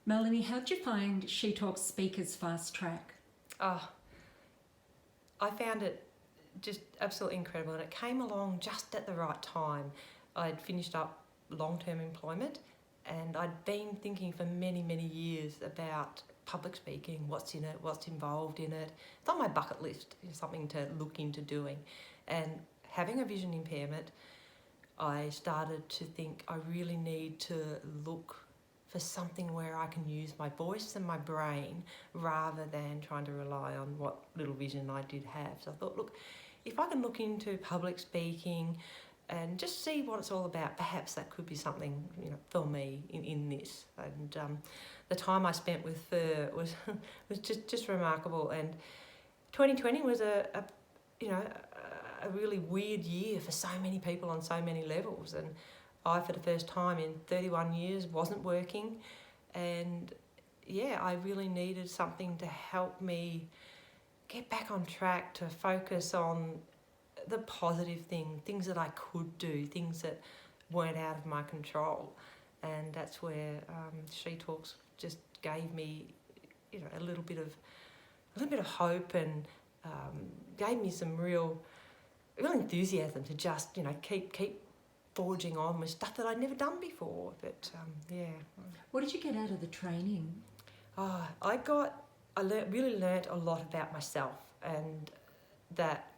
Melanie, how'd you find She Talks Speakers Fast Track? Oh, I found it just absolutely incredible, and it came along just at the right time. I'd finished up long-term employment, and I'd been thinking for many, many years about public speaking, what's in it, what's involved in it. It's on my bucket list, something to look into doing. And having a vision impairment, I started to think I really need to look for something where I can use my voice and my brain rather than trying to rely on what little vision I did have. So I thought, look, if I can look into public speaking and just see what it's all about, perhaps that could be something, for me in this. And the time I spent with Fur was was just remarkable. And 2020 was a really weird year for so many people on so many levels, and I, for the first time in 31 years, wasn't working, and I really needed something to help me get back on track, to focus on the positive things that I could do, things that weren't out of my control. And that's where She Talks just gave me, a little bit of hope, and gave me some real enthusiasm to just, keep forging on with stuff that I'd never done before. But What did you get out of the training? Really learnt a lot about myself, and that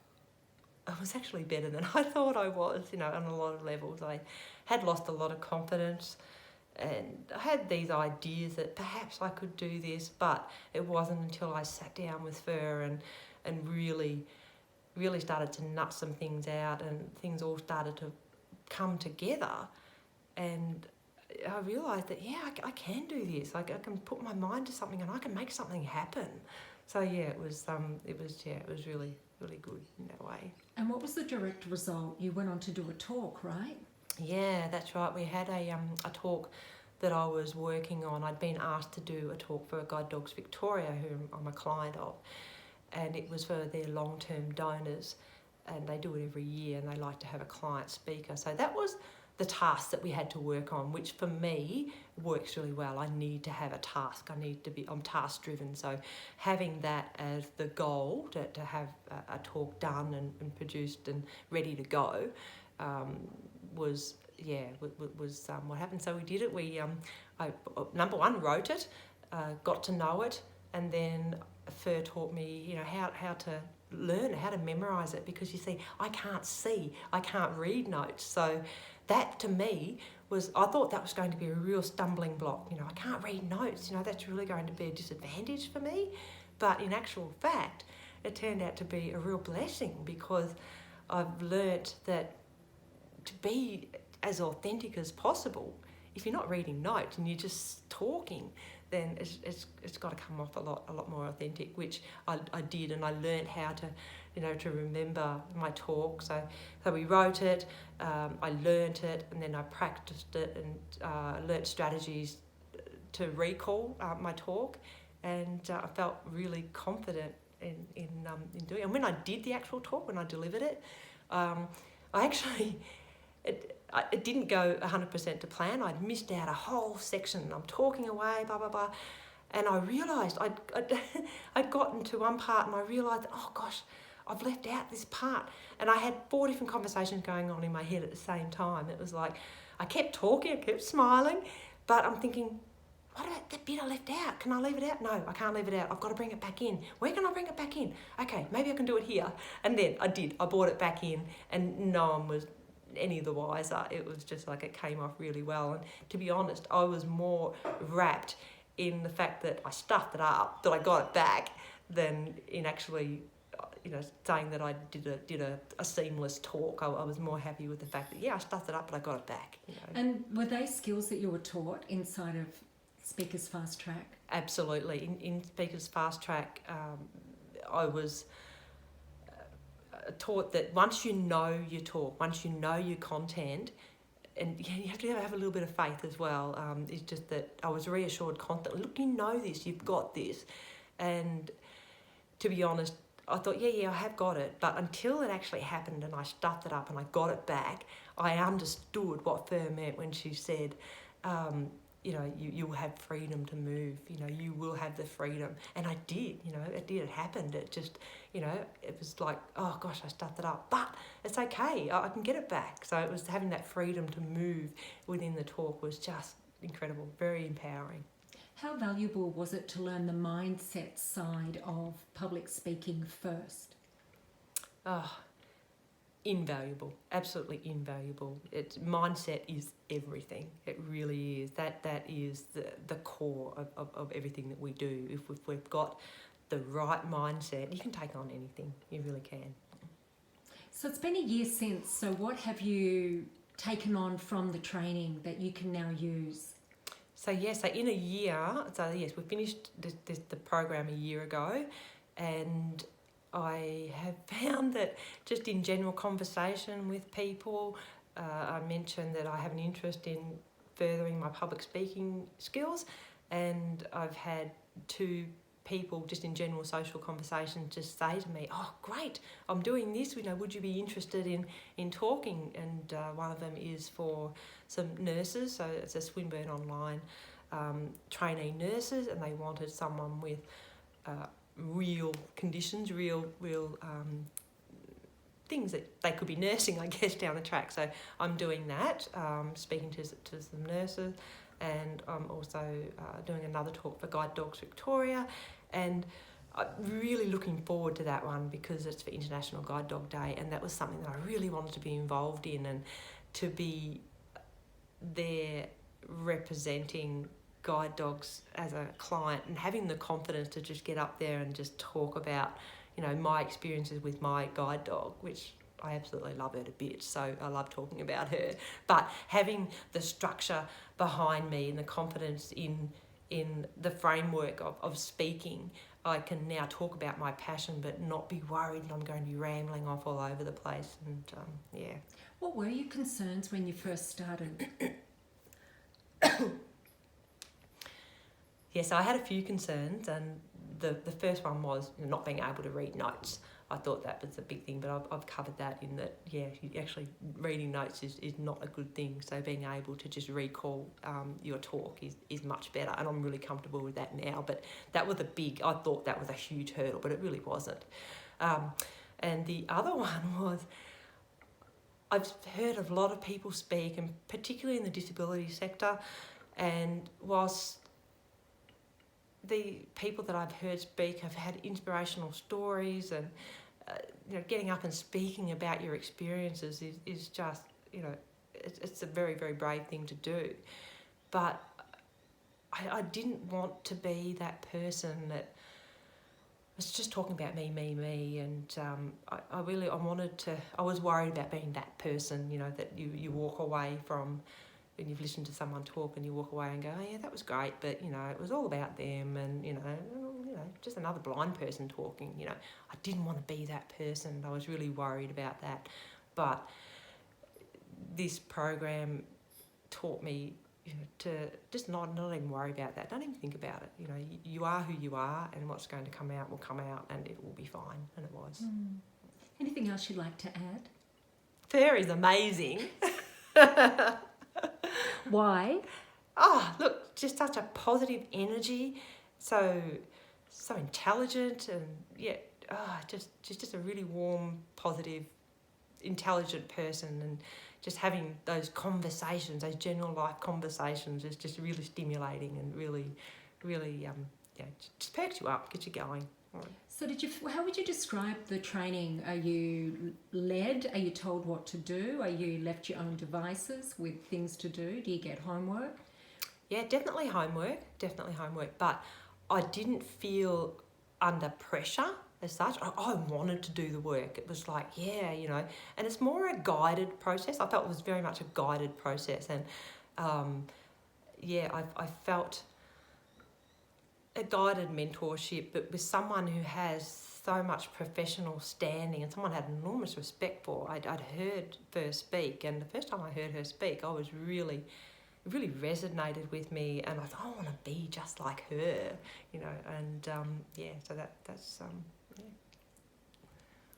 I was actually better than I thought I was, on a lot of levels. I had lost a lot of confidence, and I had these ideas that perhaps I could do this, but it wasn't until I sat down with Fur and really started to nut some things out, and things all started to come together, and I realised that I can do this. I can put my mind to something and I can make something happen. So it was really, really good in that way. And what was the direct result? You went on to do a talk, right? Yeah, that's right. We had a talk that I was working on. I'd been asked to do a talk for Guide Dogs Victoria, who I'm a client of, and it was for their long-term donors, and they do it every year, and they like to have a client speaker. So that was the task that we had to work on, which for me works really well. I need to have a task. I'm task driven. So having that as the goal, to have a talk done and produced and ready to go, was what happened. So we did it. I number one, wrote it, got to know it, and then Fur taught me, how to learn it, how to memorise it, because you see, I can't read notes. So that to me I thought that was going to be a real stumbling block. I can't read notes, that's really going to be a disadvantage for me. But in actual fact, it turned out to be a real blessing, because I've learnt that to be as authentic as possible, if you're not reading notes and you're just talking, then it's got to come off a lot more authentic, which I did, and I learnt how to, to remember my talk. So we wrote it, I learnt it, and then I practiced it, and learnt strategies to recall my talk, and I felt really confident in doing it. And when I did the actual talk, when I delivered it, it didn't go 100% to plan. I'd missed out a whole section. I'm talking away, blah, blah, blah. And I realised I'd gotten to one part, and I realised, oh gosh, I've left out this part. And I had 4 different conversations going on in my head at the same time. It was like, I kept talking, I kept smiling, but I'm thinking, what about that bit I left out? Can I leave it out? No, I can't leave it out. I've got to bring it back in. Where can I bring it back in? Okay, maybe I can do it here. And then I did. I brought it back in, and no one was any the wiser. It was just like it came off really well. And to be honest, I was more wrapped in the fact that I stuffed it up, that I got it back, than in actually, saying that I did a seamless talk. I was more happy with the fact that I stuffed it up, but I got it back. And were they skills that you were taught inside of Speakers Fast Track? Absolutely. In Speakers Fast Track, I was taught that once you know your talk, once you know your content, and you have to have a little bit of faith as well. It's just that I was reassured constantly, look, you know this, you've got this. And to be honest, I thought, I have got it. But until it actually happened and I stuffed it up and I got it back, I understood what Fur meant when she said, you know, you'll have freedom to move, you know, you will have the freedom. And I did, you know, it happened. It just, you know, it was like, oh gosh, I stuffed it up, but it's okay, I can get it back. So it was having that freedom to move within the talk was just incredible, very empowering. How valuable was it to learn the mindset side of public speaking first? Oh, invaluable, absolutely invaluable. Mindset is everything. It really is. That is the core of everything that we do. If we've got the right mindset, you can take on anything. You really can. So it's been a year since. So what have you taken on from the training that you can now use? So in a year, we finished the program a year ago, and I have found that just in general conversation with people, I mentioned that I have an interest in furthering my public speaking skills, and I've had 2 people just in general social conversation just say to me, oh great, I'm doing this, you know, would you be interested in talking? And one of them is for some nurses, so it's a Swinburne Online trainee nurses, and they wanted someone with real conditions, real things that they could be nursing, I guess, down the track. So I'm doing that, speaking to some nurses, and I'm also doing another talk for Guide Dogs Victoria, and I'm really looking forward to that one because it's for International Guide Dog Day, and that was something that I really wanted to be involved in, and to be there representing guide dogs as a client and having the confidence to just get up there and just talk about, you know, my experiences with my guide dog, which I absolutely love her to bits, so I love talking about her. But having the structure behind me and the confidence in the framework of speaking, I can now talk about my passion but not be worried that I'm going to be rambling off all over the place. And yeah. What were your concerns when you first started? Yeah, so I had a few concerns, and the first one was not being able to read notes. I thought that was a big thing, but I've covered that in that, yeah, actually reading notes is not a good thing. So being able to just recall your talk is much better, and I'm really comfortable with that now. But that was I thought that was a huge hurdle, but it really wasn't. And the other one was, I've heard a lot of people speak, and particularly in the disability sector, and whilst the people that I've heard speak have had inspirational stories, and you know, getting up and speaking about your experiences is just, you know, it's a very, very brave thing to do. But I didn't want to be that person that was just talking about me, and I was worried about being that person, you know, that you walk away from when you've listened to someone talk, and you walk away and go, oh yeah, that was great, but you know, it was all about them, and you know, just another blind person talking. You know, I didn't want to be that person. I was really worried about that. But this program taught me, you know, to just not even worry about that. Don't even think about it. You know, you are who you are, and what's going to come out will come out, and it will be fine. And it was. Anything else you'd like to add? Fur is amazing. Why? Oh, look, just such a positive energy, so intelligent, and yeah, just a really warm, positive, intelligent person, and just having those conversations, those general life conversations, is just really stimulating and really, really, just perks you up, gets you going. So how would you describe the training? Are you led? Are you told what to do? Are you left your own devices with things to do? Do you get homework? Yeah, definitely homework, but I didn't feel under pressure as such. I wanted to do the work. It was like, yeah, you know, and it's more a guided process. I felt it was very much a guided process, and I felt a guided mentorship, but with someone who has so much professional standing, and someone I had enormous respect for. I'd heard Fur speak, and the first time I heard her speak, I was really, really resonated with me, and I thought, I want to be just like her, you know, and so that's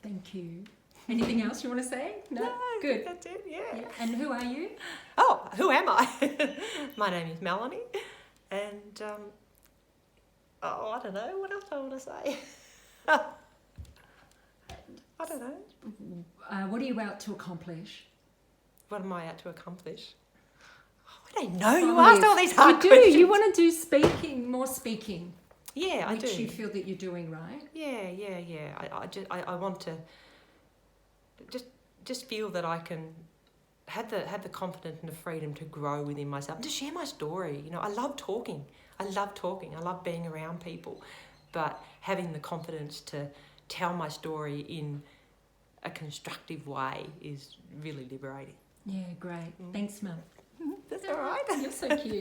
Thank you. Anything else you want to say? No? Good. That's it, yeah. And who are you? Oh, who am I? My name is Melanie, and I don't know, what else do I want to say? I don't know. What are you out to accomplish? What am I out to accomplish? I don't know, you Oh, asked yes. all these hard You do. questions. You want to do speaking, more speaking. Yeah, I do. Which you feel that you're doing, right? Yeah. I want to just feel that I can have the confidence and the freedom to grow within myself and to share my story. You know, I love talking. I love being around people, but having the confidence to tell my story in a constructive way is really liberating. Yeah, great. Thanks, Mel. That's all right. You're so cute.